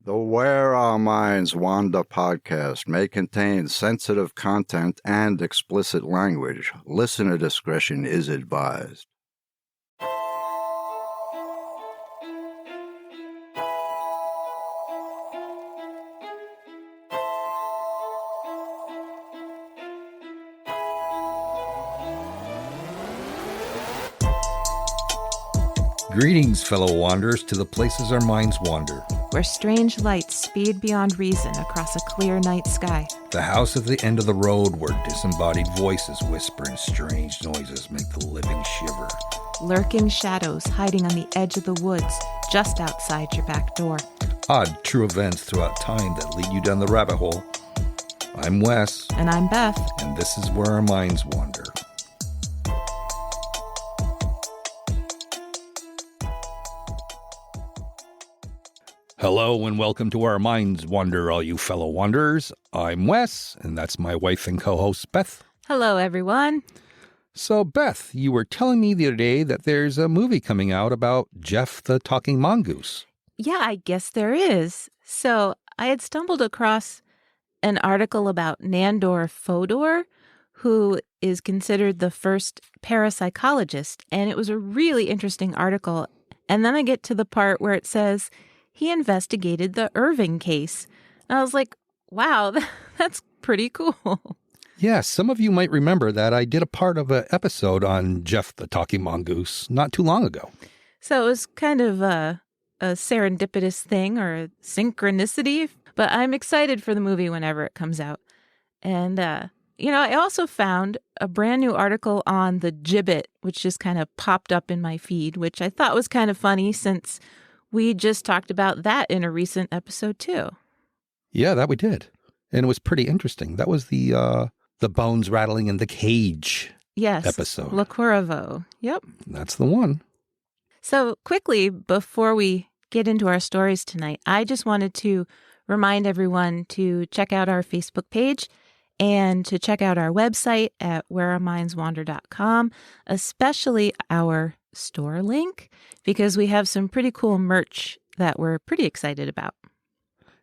The Where Our Minds Wander podcast may contain sensitive content and explicit language. Listener discretion is advised. Greetings, fellow wanderers, to the places our minds wander. Where strange lights speed beyond reason across a clear night sky. The house at the end of the road where disembodied voices whisper and strange noises make the living shiver. Lurking shadows hiding on the edge of the woods just outside your back door. Odd, true events throughout time that lead you down the rabbit hole. I'm Wes. And I'm Beth. And this is Where Our Minds Wander. Hello and welcome to Our Minds Wander, all you fellow wanderers. I'm Wes, and that's my wife and co-host, Beth. Hello, everyone. So, Beth, you were telling me the other day that there's a movie coming out about Jeff the Talking Mongoose. Yeah, I guess there is. So I had stumbled across an article about Nandor Fodor, who is considered the first parapsychologist, and it was a really interesting article. And then I get to the part where it says he investigated the Irving case. And I was like, wow, that's pretty cool. Yeah, some of you might remember that I did a part of an episode on Jeff the Talking Mongoose not too long ago. So it was kind of a serendipitous thing or a synchronicity, but I'm excited for the movie whenever it comes out. And, I also found a brand new article on the gibbet, which just kind of popped up in my feed, which I thought was kind of funny since we just talked about that in a recent episode, too. Yeah, that we did. And it was pretty interesting. That was the bones rattling in the cage episode. Le Corriveau. Yep. That's the one. So quickly, before we get into our stories tonight, I just wanted to remind everyone to check out our Facebook page and to check out our website at whereourmindswander.com, especially our store link, because we have some pretty cool merch that we're pretty excited about.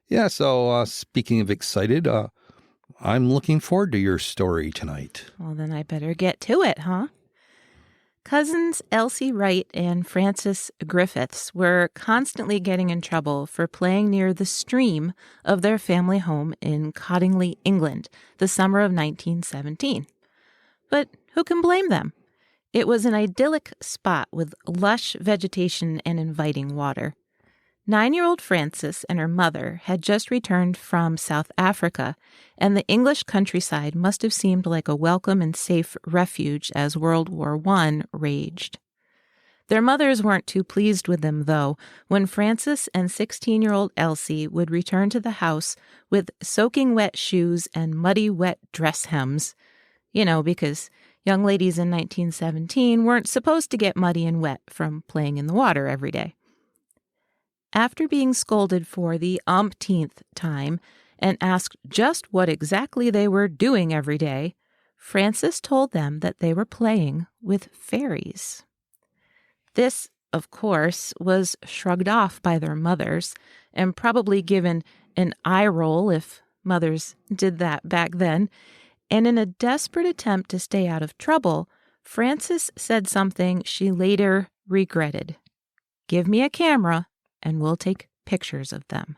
Yeah, so speaking of excited, I'm looking forward to your story tonight. Well, then I better get to it, huh? Cousins Elsie Wright and Frances Griffiths were constantly getting in trouble for playing near the stream of their family home in Cottingley, England, the summer of 1917. But who can blame them? It was an idyllic spot with lush vegetation and inviting water. 9-year-old Frances and her mother had just returned from South Africa, and the English countryside must have seemed like a welcome and safe refuge as World War I raged. Their mothers weren't too pleased with them, though, when Frances and 16-year-old Elsie would return to the house with soaking wet shoes and muddy wet dress hems. Because young ladies in 1917 weren't supposed to get muddy and wet from playing in the water every day. After being scolded for the umpteenth time and asked just what exactly they were doing every day, Frances told them that they were playing with fairies. This, of course, was shrugged off by their mothers and probably given an eye roll if mothers did that back then. And in a desperate attempt to stay out of trouble, Frances said something she later regretted. "Give me a camera, and we'll take pictures of them."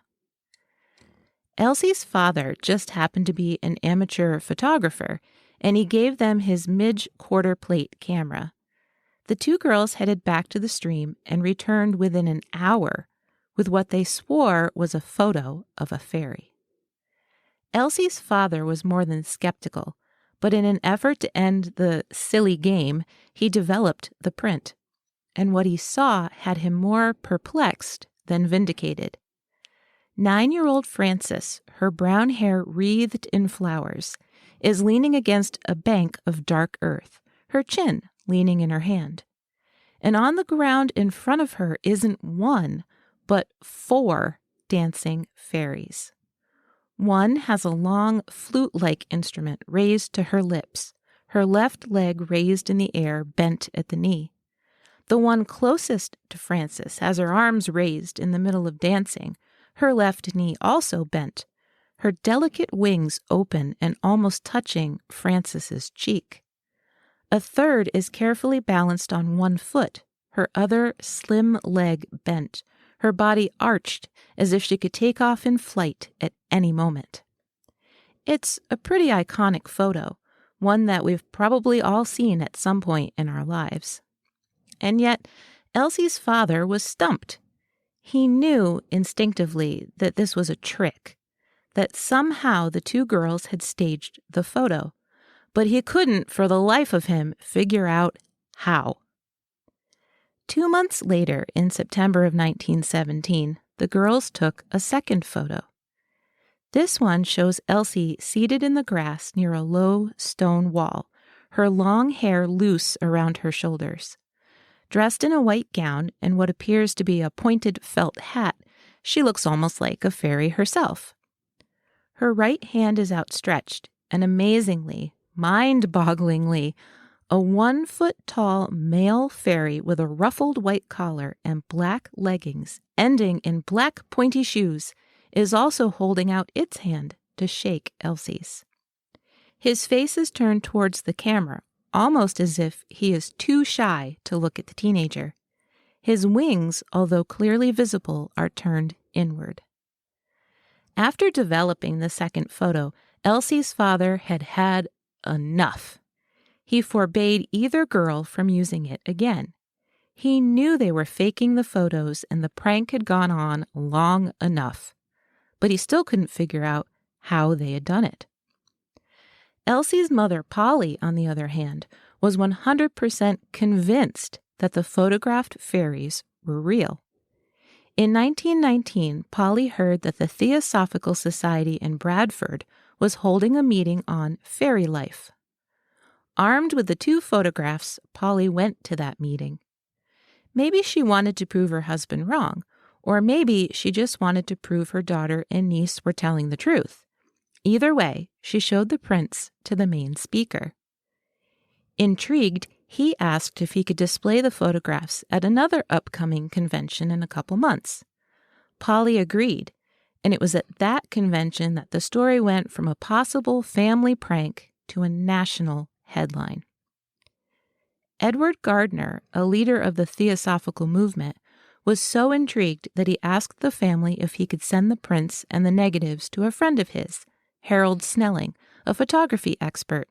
Elsie's father just happened to be an amateur photographer, and he gave them his Midge quarter plate camera. The two girls headed back to the stream and returned within an hour with what they swore was a photo of a fairy. Elsie's father was more than skeptical, but in an effort to end the silly game, he developed the print. And what he saw had him more perplexed than vindicated. 9-year-old Frances, her brown hair wreathed in flowers, is leaning against a bank of dark earth, her chin leaning in her hand. And on the ground in front of her isn't one, but 4 dancing fairies. One has a long flute-like instrument raised to her lips, her left leg raised in the air, bent at the knee. The one closest to Frances has her arms raised in the middle of dancing, her left knee also bent, her delicate wings open and almost touching Frances's cheek. A third is carefully balanced on one foot, her other slim leg bent, her body arched as if she could take off in flight at any moment. It's a pretty iconic photo, one that we've probably all seen at some point in our lives. And yet, Elsie's father was stumped. He knew instinctively that this was a trick, that somehow the two girls had staged the photo, but he couldn't, for the life of him, figure out how. 2 months later, in September of 1917, the girls took a second photo. This one shows Elsie seated in the grass near a low stone wall, her long hair loose around her shoulders. Dressed in a white gown and what appears to be a pointed felt hat, she looks almost like a fairy herself. Her right hand is outstretched, and amazingly, mind-bogglingly, a 1-foot-tall male fairy with a ruffled white collar and black leggings ending in black pointy shoes is also holding out its hand to shake Elsie's. His face is turned towards the camera, almost as if he is too shy to look at the teenager. His wings, although clearly visible, are turned inward. After developing the second photo, Elsie's father had had enough. He forbade either girl from using it again. He knew they were faking the photos and the prank had gone on long enough, but he still couldn't figure out how they had done it. Elsie's mother, Polly, on the other hand, was 100% convinced that the photographed fairies were real. In 1919, Polly heard that the Theosophical Society in Bradford was holding a meeting on fairy life. Armed with the two photographs, Polly went to that meeting. Maybe she wanted to prove her husband wrong, or maybe she just wanted to prove her daughter and niece were telling the truth. Either way, she showed the prints to the main speaker. Intrigued, he asked if he could display the photographs at another upcoming convention in a couple months. Polly agreed, and it was at that convention that the story went from a possible family prank to a national headline. Edward Gardner, a leader of the Theosophical movement, was so intrigued that he asked the family if he could send the prints and the negatives to a friend of his, Harold Snelling, a photography expert.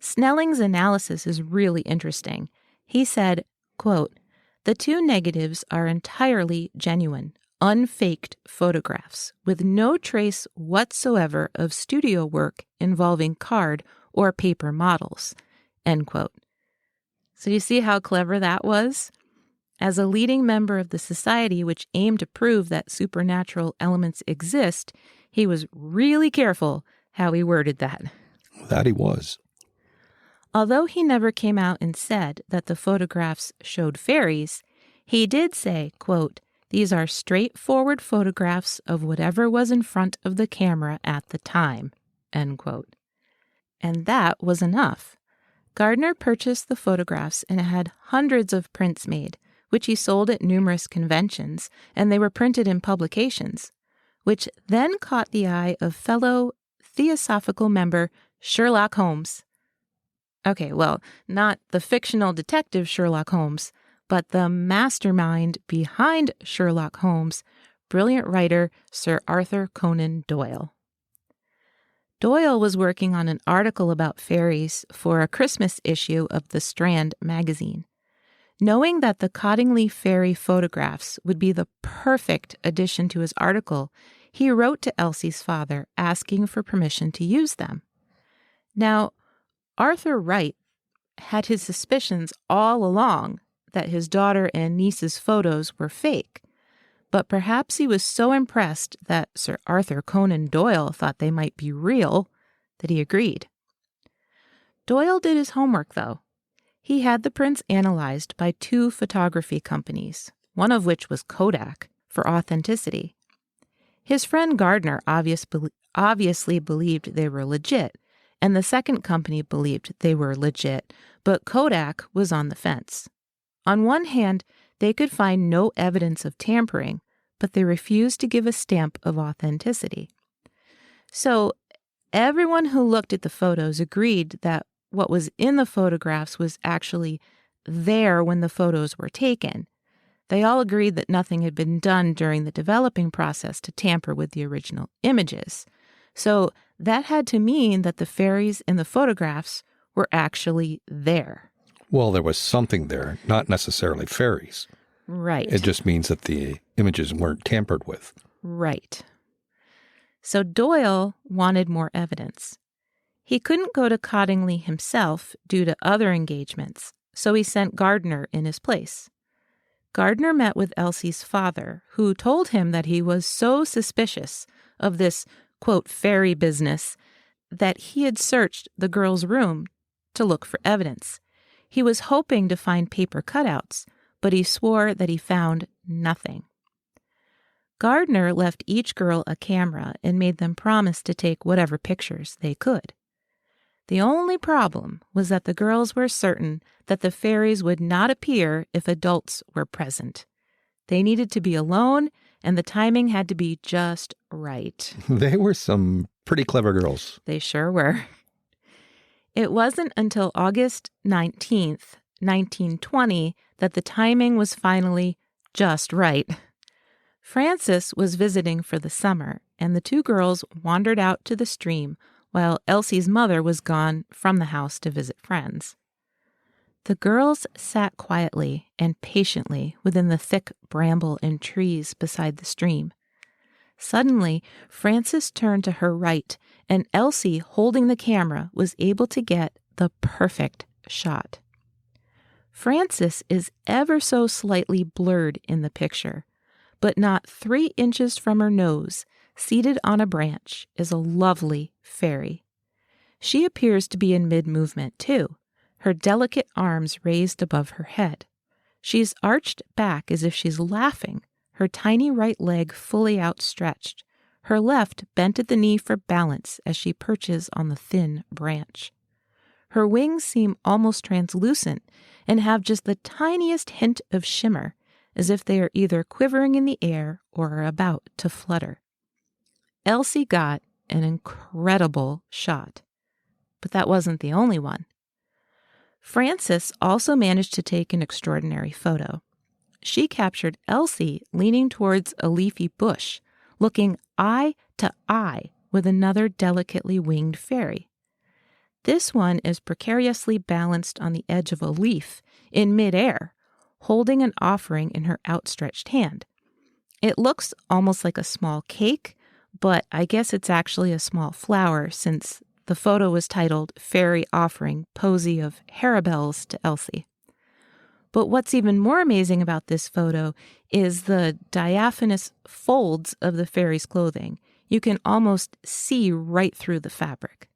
Snelling's analysis is really interesting. He said, quote, "The two negatives are entirely genuine, unfaked photographs with no trace whatsoever of studio work involving card or paper models," end quote. So you see how clever that was? As a leading member of the society which aimed to prove that supernatural elements exist, he was really careful how he worded that. That he was. Although he never came out and said that the photographs showed fairies, he did say, quote, "These are straightforward photographs of whatever was in front of the camera at the time," end quote. And that was enough. Gardner purchased the photographs and had hundreds of prints made, which he sold at numerous conventions, and they were printed in publications, which then caught the eye of fellow Theosophical member Sherlock Holmes. Okay, well, not the fictional detective Sherlock Holmes, but the mastermind behind Sherlock Holmes, brilliant writer Sir Arthur Conan Doyle. Doyle was working on an article about fairies for a Christmas issue of the Strand magazine. Knowing that the Cottingley Fairy photographs would be the perfect addition to his article, he wrote to Elsie's father asking for permission to use them. Now, Arthur Wright had his suspicions all along that his daughter and niece's photos were fake, but perhaps he was so impressed that Sir Arthur Conan Doyle thought they might be real that he agreed. Doyle did his homework, though. He had the prints analyzed by 2 photography companies, one of which was Kodak, for authenticity. His friend Gardner obviously believed they were legit, and the second company believed they were legit, but Kodak was on the fence. On one hand, they could find no evidence of tampering, but they refused to give a stamp of authenticity. So everyone who looked at the photos agreed that what was in the photographs was actually there when the photos were taken. They all agreed that nothing had been done during the developing process to tamper with the original images. So that had to mean that the fairies in the photographs were actually there. Well, there was something there, not necessarily fairies. Right. It just means that the images weren't tampered with. Right. So Doyle wanted more evidence. He couldn't go to Cottingley himself due to other engagements, so he sent Gardner in his place. Gardner met with Elsie's father, who told him that he was so suspicious of this, quote, fairy business, that he had searched the girl's room to look for evidence. He was hoping to find paper cutouts, but he swore that he found nothing. Gardner left each girl a camera and made them promise to take whatever pictures they could. The only problem was that the girls were certain that the fairies would not appear if adults were present. They needed to be alone, and the timing had to be just right. They were some pretty clever girls. They sure were. It wasn't until August 19th, 1920, that the timing was finally just right. Frances was visiting for the summer, and the two girls wandered out to the stream while Elsie's mother was gone from the house to visit friends. The girls sat quietly and patiently within the thick bramble and trees beside the stream. Suddenly, Frances turned to her right, and Elsie, holding the camera, was able to get the perfect shot. Frances is ever so slightly blurred in the picture, but not 3 inches from her nose, seated on a branch, is a lovely fairy. She appears to be in mid-movement, too, her delicate arms raised above her head. She's arched back as if she's laughing, her tiny right leg fully outstretched, her left bent at the knee for balance as she perches on the thin branch. Her wings seem almost translucent and have just the tiniest hint of shimmer, as if they are either quivering in the air or are about to flutter. Elsie got an incredible shot, but that wasn't the only one. Frances also managed to take an extraordinary photo. She captured Elsie leaning towards a leafy bush, looking eye to eye with another delicately winged fairy. This one is precariously balanced on the edge of a leaf in midair, holding an offering in her outstretched hand. It looks almost like a small cake, but I guess it's actually a small flower since the photo was titled Fairy Offering Posy of Harebells to Elsie. But what's even more amazing about this photo is the diaphanous folds of the fairy's clothing. You can almost see right through the fabric.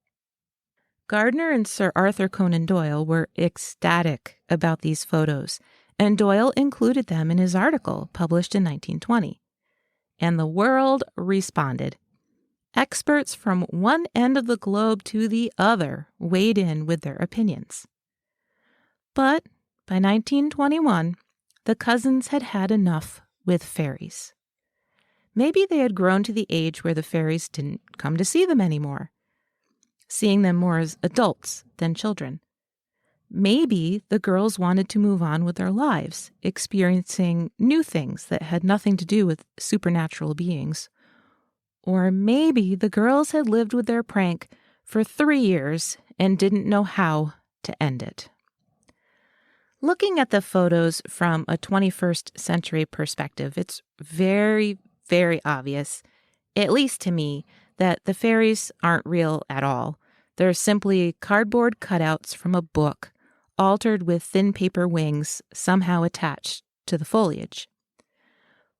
Gardner and Sir Arthur Conan Doyle were ecstatic about these photos, and Doyle included them in his article published in 1920. And the world responded. Experts from one end of the globe to the other weighed in with their opinions. But by 1921, the cousins had had enough with fairies. Maybe they had grown to the age where the fairies didn't come to see them anymore, seeing them more as adults than children. Maybe the girls wanted to move on with their lives, experiencing new things that had nothing to do with supernatural beings. Or maybe the girls had lived with their prank for 3 years and didn't know how to end it. Looking at the photos from a 21st century perspective, it's very, very obvious, at least to me, that the fairies aren't real at all. They're simply cardboard cutouts from a book, altered with thin paper wings somehow attached to the foliage.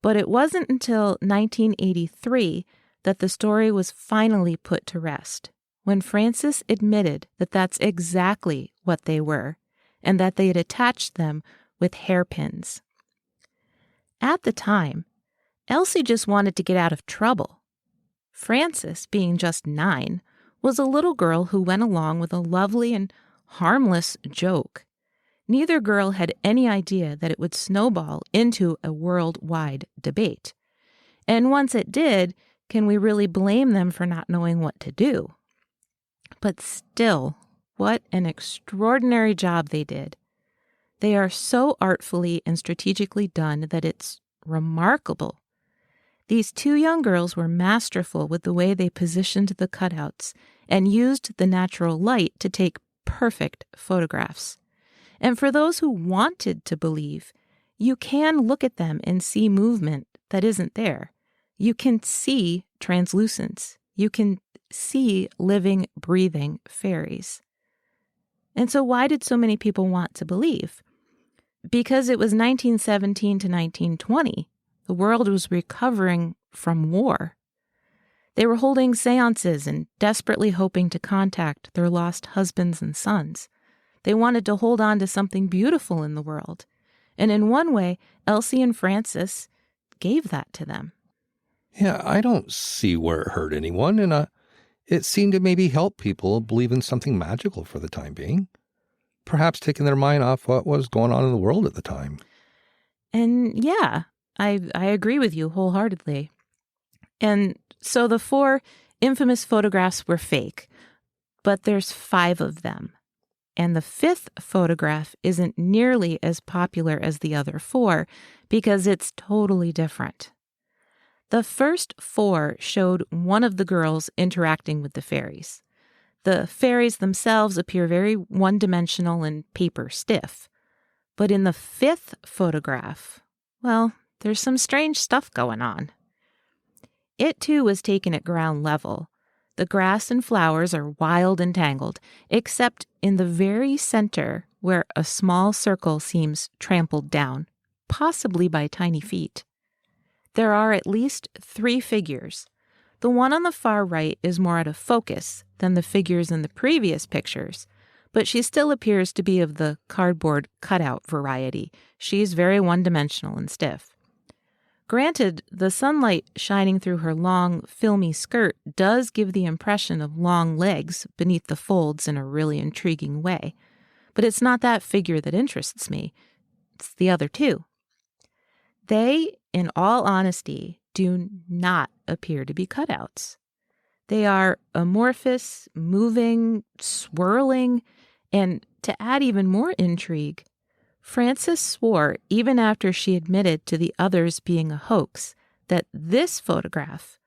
But it wasn't until 1983 that the story was finally put to rest, when Frances admitted that that's exactly what they were, and that they had attached them with hairpins. At the time, Elsie just wanted to get out of trouble. Frances, being just 9, was a little girl who went along with a lovely and harmless joke. Neither girl had any idea that it would snowball into a worldwide debate. And once it did, can we really blame them for not knowing what to do? But still, what an extraordinary job they did. They are so artfully and strategically done that it's remarkable. These two young girls were masterful with the way they positioned the cutouts and used the natural light to take perfect photographs. And for those who wanted to believe, you can look at them and see movement that isn't there. You can see translucence. You can see living, breathing fairies. And so why did so many people want to believe? Because it was 1917 to 1920. The world was recovering from war. They were holding seances and desperately hoping to contact their lost husbands and sons. They wanted to hold on to something beautiful in the world. And in one way, Elsie and Frances gave that to them. Yeah, I don't see where it hurt anyone, and it seemed to maybe help people believe in something magical for the time being. Perhaps taking their mind off what was going on in the world at the time. And yeah, I agree with you wholeheartedly. And so the 4 infamous photographs were fake, but there's 5 of them. And the 5th photograph isn't nearly as popular as the other 4 because it's totally different. The first 4 showed one of the girls interacting with the fairies. The fairies themselves appear very one-dimensional and paper stiff. But in the 5th photograph, well, there's some strange stuff going on. It too was taken at ground level. The grass and flowers are wild and tangled, except in the very center where a small circle seems trampled down, possibly by tiny feet. There are at least 3 figures. The one on the far right is more out of focus than the figures in the previous pictures, but she still appears to be of the cardboard cutout variety. She's very one-dimensional and stiff. Granted, the sunlight shining through her long, filmy skirt does give the impression of long legs beneath the folds in a really intriguing way, but it's not that figure that interests me. It's the other 2. They, in all honesty, do not appear to be cutouts. They are amorphous, moving, swirling, and to add even more intrigue, Frances swore, even after she admitted to the others being a hoax, that this photograph,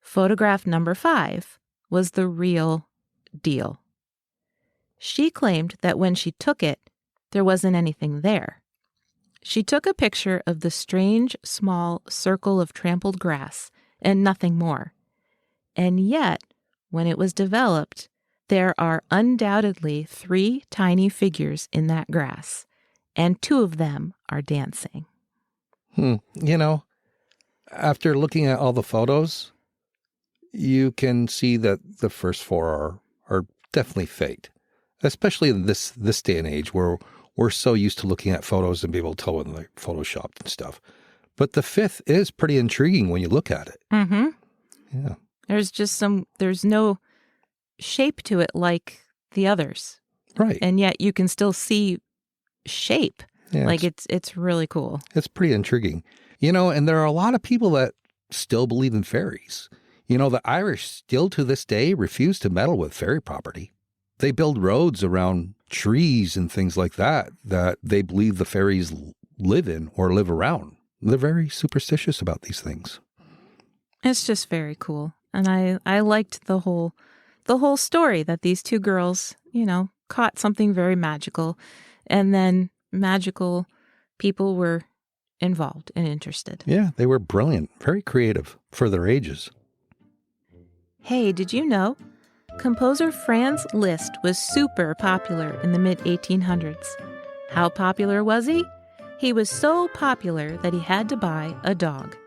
photograph number 5, was the real deal. She claimed that when she took it, there wasn't anything there. She took a picture of the strange, small circle of trampled grass and nothing more. And yet, when it was developed, there are undoubtedly 3 tiny figures in that grass, and 2 of them are dancing. You know, after looking at all the photos, you can see that the first 4 are definitely faked, especially in this day and age where we're so used to looking at photos and be able to tell when they're photoshopped and stuff. But the 5th is pretty intriguing when you look at it. Mm-hmm. Yeah. There's no shape to it like the others. Right. And yet you can still see shape. Yeah, like it's really cool. It's pretty intriguing. You know, and there are a lot of people that still believe in fairies. You know, the Irish still to this day refuse to meddle with fairy property. They build roads around trees and things like that they believe the fairies live in or live around. They're very superstitious about these things. It's just very cool. And I liked the whole story that these 2 girls, you know, caught something very magical, and then magical people were involved and interested. Yeah, they were brilliant, very creative for their ages. Hey, did you know? Composer Franz Liszt was super popular in the mid-1800s. How popular was he? He was so popular that he had to buy a dog.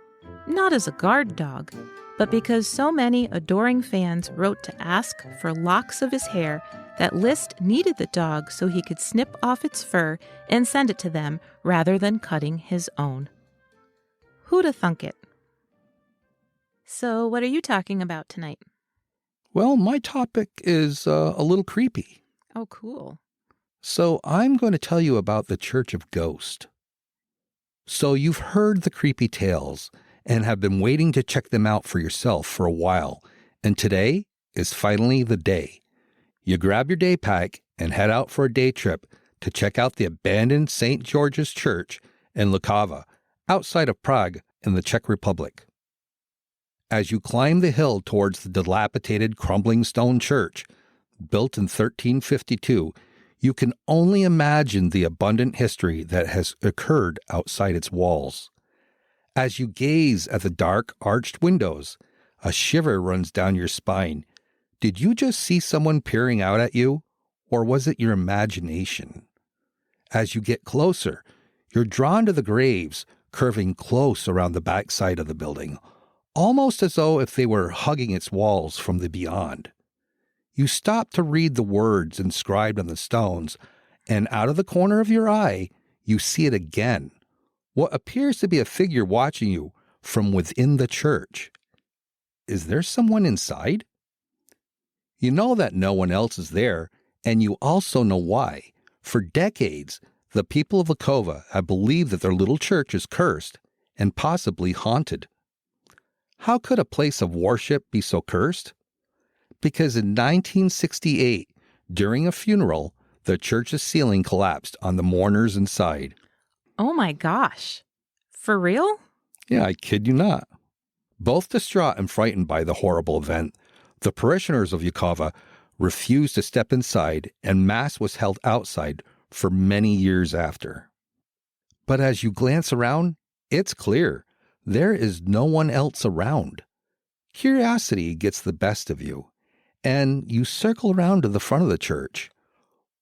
Not as a guard dog, but because so many adoring fans wrote to ask for locks of his hair that Liszt needed the dog so he could snip off its fur and send it to them rather than cutting his own. Who'da thunk it? So what are you talking about tonight? Well, my topic is a little creepy. Oh, cool. So I'm going to tell you about the Church of Ghosts. So you've heard the creepy tales, and have been waiting to check them out for yourself for a while. And today is finally the day. You grab your day pack and head out for a day trip to check out the abandoned St. George's Church in Lukava, outside of Prague in the Czech Republic. As you climb the hill towards the dilapidated, crumbling stone church, built in 1352, you can only imagine the abundant history that has occurred outside its walls. As you gaze at the dark, arched windows, a shiver runs down your spine. Did you just see someone peering out at you, or was it your imagination? As you get closer, you're drawn to the graves curving close around the backside of the building, almost as though if they were hugging its walls from the beyond. You stop to read the words inscribed on the stones, and out of the corner of your eye, you see it again. What appears to be a figure watching you from within the church. Is there someone inside? You know that no one else is there, and you also know why. For decades, the people of Lukova have believed that their little church is cursed and possibly haunted. How could a place of worship be so cursed? Because in 1968, during a funeral, the church's ceiling collapsed on the mourners inside. Oh my gosh. For real? Yeah, I kid you not. Both distraught and frightened by the horrible event, the parishioners of Lukova refused to step inside, and Mass was held outside for many years after. But as you glance around, it's clear there is no one else around. Curiosity gets the best of you, and you circle around to the front of the church.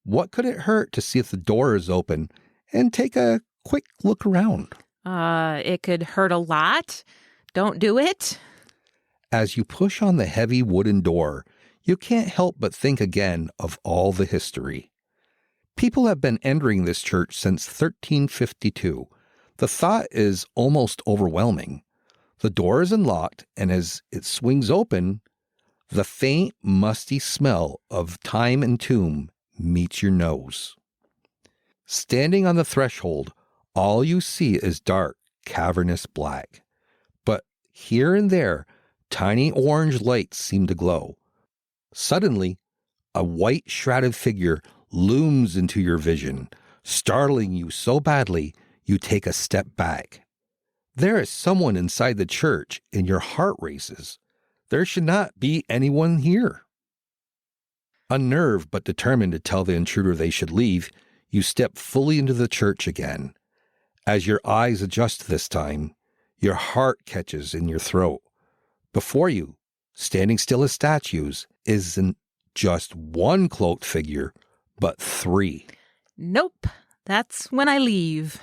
What could it hurt to see if the door is open and take a quick look around? It could hurt a lot. Don't do it. As you push on the heavy wooden door, you can't help but think again of all the history. People have been entering this church since 1352. The thought is almost overwhelming. The door is unlocked, and as it swings open, the faint, musty smell of time and tomb meets your nose. Standing on the threshold, all you see is dark, cavernous black. But here and there, tiny orange lights seem to glow. Suddenly, a white shrouded figure looms into your vision, startling you so badly you take a step back. There is someone inside the church, and your heart races. There should not be anyone here. Unnerved but determined to tell the intruder they should leave, you step fully into the church again. As your eyes adjust this time, your heart catches in your throat. Before you, standing still as statues, isn't just one cloaked figure, but three. Nope. That's when I leave.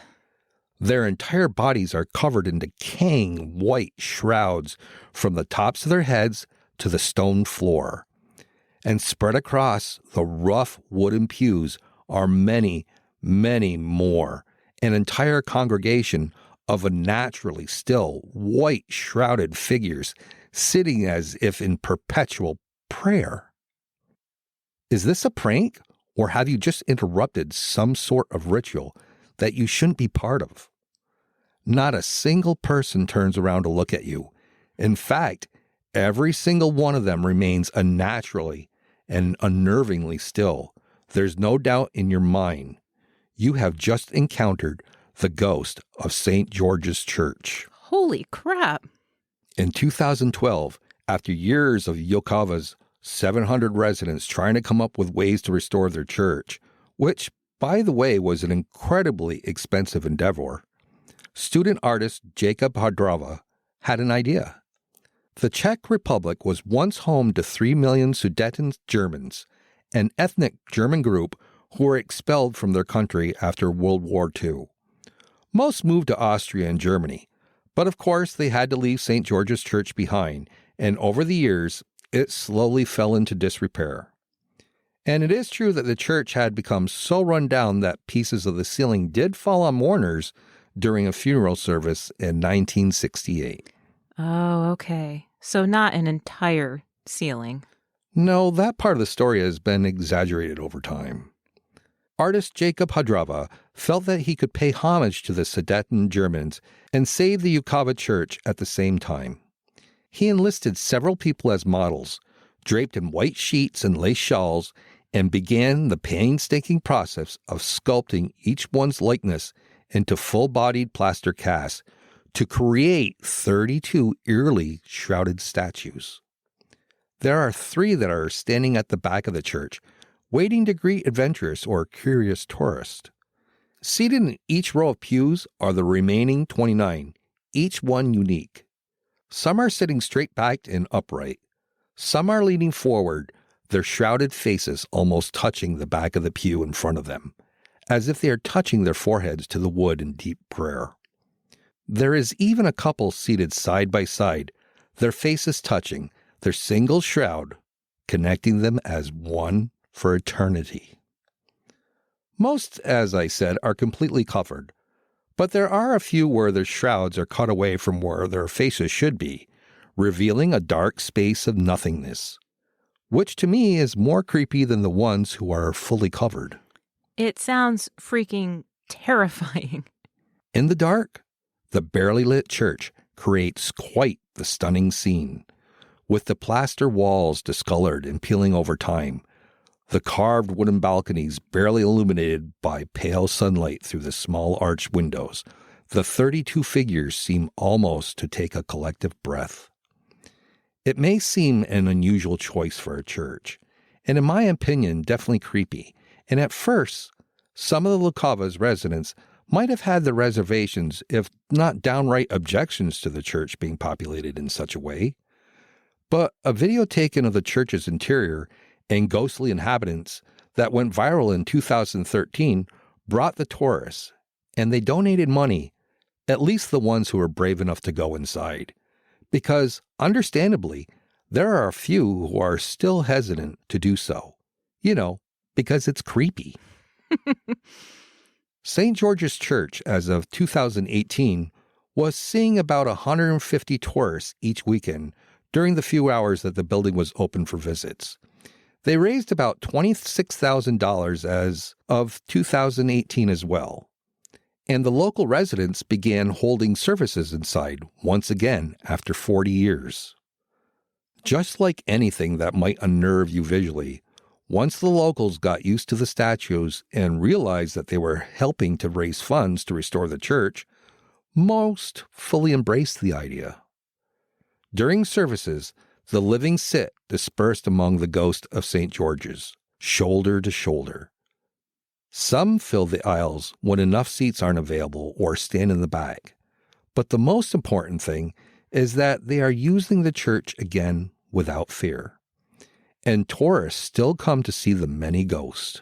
Their entire bodies are covered in decaying white shrouds from the tops of their heads to the stone floor. And spread across the rough wooden pews are many, many more, an entire congregation of unnaturally still, white shrouded figures sitting as if in perpetual prayer. Is this a prank, or have you just interrupted some sort of ritual that you shouldn't be part of? Not a single person turns around to look at you. In fact, every single one of them remains unnaturally and unnervingly still. There's no doubt in your mind. You have just encountered the ghost of St. George's Church. Holy crap. In 2012, after years of Lukova's 700 residents trying to come up with ways to restore their church, which, by the way, was an incredibly expensive endeavor, student artist Jacob Hadrava had an idea. The Czech Republic was once home to 3 million Sudeten Germans, an ethnic German group who were expelled from their country after World War II. Most moved to Austria and Germany, but of course they had to leave St. George's Church behind, and over the years, it slowly fell into disrepair. And it is true that the church had become so run down that pieces of the ceiling did fall on mourners during a funeral service in 1968. Oh, okay. So not an entire ceiling. No, that part of the story has been exaggerated over time. artist Jacob Hadrava felt that he could pay homage to the Sudeten Germans and save the Ukava Church at the same time. He enlisted several people as models, draped in white sheets and lace shawls, and began the painstaking process of sculpting each one's likeness into full-bodied plaster casts to create 32 eerily shrouded statues. There are 3 that are standing at the back of the church, waiting to greet adventurous or curious tourists. Seated in each row of pews are the remaining 29, each one unique. Some are sitting straight-backed and upright. Some are leaning forward, their shrouded faces almost touching the back of the pew in front of them, as if they are touching their foreheads to the wood in deep prayer. There is even a couple seated side by side, their faces touching, their single shroud connecting them as one for eternity. Most, as I said, are completely covered, but there are a few where their shrouds are cut away from where their faces should be, revealing a dark space of nothingness, which to me is more creepy than the ones who are fully covered. It sounds freaking terrifying. In the dark, the barely lit church creates quite the stunning scene, with the plaster walls discolored and peeling over time, the carved wooden balconies barely illuminated by pale sunlight through the small arched windows. The 32 figures seem almost to take a collective breath. It may seem an unusual choice for a church, and in my opinion, definitely creepy. And at first, some of the Lukava's residents might have had their reservations, if not downright objections to the church being populated in such a way. But a video taken of the church's interior and ghostly inhabitants that went viral in 2013 brought the tourists, and they donated money, at least the ones who were brave enough to go inside. Because, understandably, there are a few who are still hesitant to do so. Because it's creepy. St. George's Church, as of 2018, was seeing about 150 tourists each weekend during the few hours that the building was open for visits. They raised about $26,000 as of 2018 as well. And the local residents began holding services inside once again after 40 years. Just like anything that might unnerve you visually, once the locals got used to the statues and realized that they were helping to raise funds to restore the church, most fully embraced the idea. During services, the living sit dispersed among the ghost of St. George's, shoulder to shoulder. Some fill the aisles when enough seats aren't available or stand in the back. But the most important thing is that they are using the church again without fear. And tourists still come to see the many ghosts.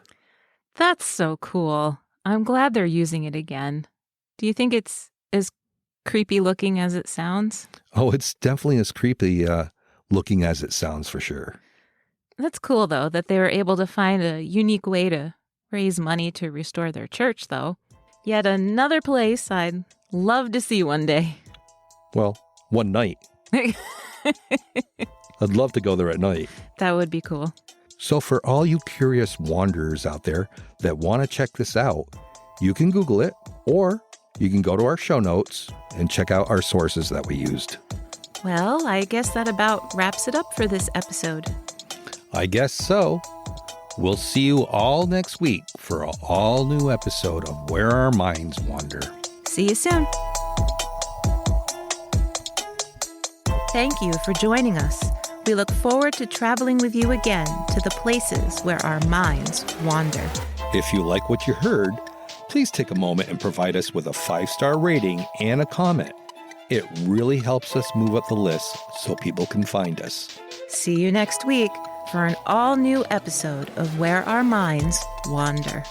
That's so cool. I'm glad they're using it again. Do you think it's as creepy looking as it sounds? Oh, it's definitely as creepy looking as it sounds for sure. That's cool, though, that they were able to find a unique way to raise money to restore their church, though. Yet another place I'd love to see one day. Well, one night. I'd love to go there at night. That would be cool. So for all you curious wanderers out there that want to check this out, you can Google it, or you can go to our show notes and check out our sources that we used. Well, I guess that about wraps it up for this episode. I guess so. We'll see you all next week for an all-new episode of Where Our Minds Wander. See you soon. Thank you for joining us. We look forward to traveling with you again to the places where our minds wander. If you like what you heard, please take a moment and provide us with a 5-star rating and a comment. It really helps us move up the list so people can find us. See you next week for an all-new episode of Where Our Minds Wander.